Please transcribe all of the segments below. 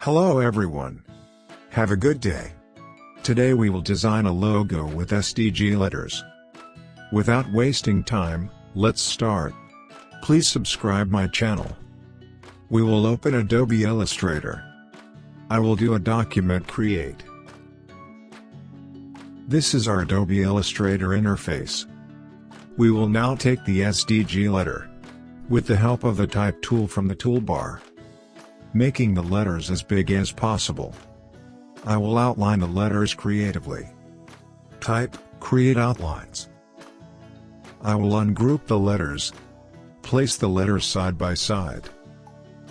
Hello everyone. Have a good day. Today we will design a logo with SDG letters. Without wasting time, let's start. Please subscribe my channel. We will open Adobe Illustrator. I will do a document create. This is our Adobe Illustrator interface. We will now take the SDG letter. With the help of the type tool from the toolbar. Making the letters as big as possible. I will outline the letters creatively. Type, create outlines. I will ungroup the letters. Place the letters side by side.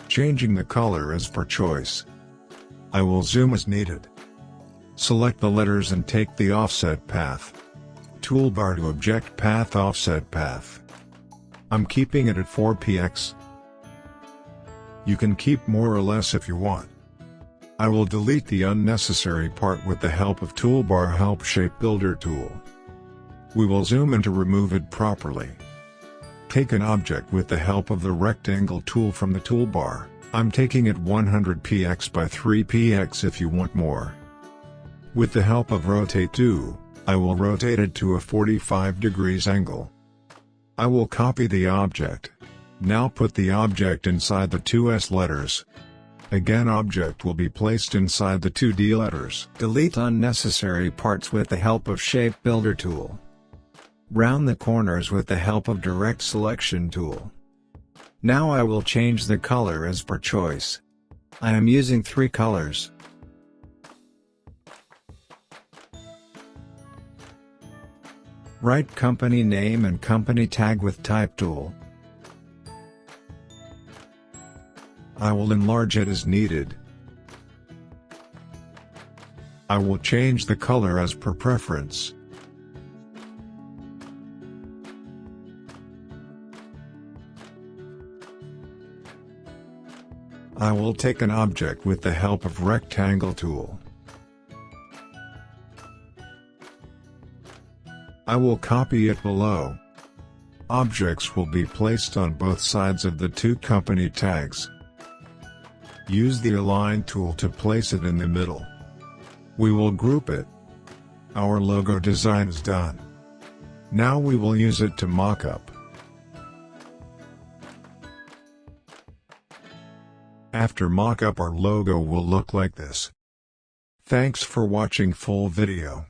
Changing the color as per choice. I will zoom as needed. Select the letters and take the offset path. Toolbar to object path offset path. I'm keeping it at 4px. You can keep more or less if you want. I will delete the unnecessary part with the help of toolbar help shape builder tool. We will zoom in to remove it properly. Take an object with the help of the rectangle tool from the toolbar. I'm taking it 100px by 3px if you want more. With the help of rotate tool, I will rotate it to a 45 degrees angle. I will copy the object. Now put the object inside the 2S letters. Again, object will be placed inside the 2D letters. Delete unnecessary parts with the help of shape builder tool. Round the corners with the help of direct selection tool. Now I will change the color as per choice. I am using 3 colors. Write company name and company tag with type tool. I will enlarge it as needed. I will change the color as per preference. I will take an object with the help of rectangle tool. I will copy it below. Objects will be placed on both sides of the 2 company tags. Use the Align tool to place it in the middle. We will group it. Our logo design is done. Now we will use it to mock up. After mock up, our logo will look like this. Thanks for watching full video.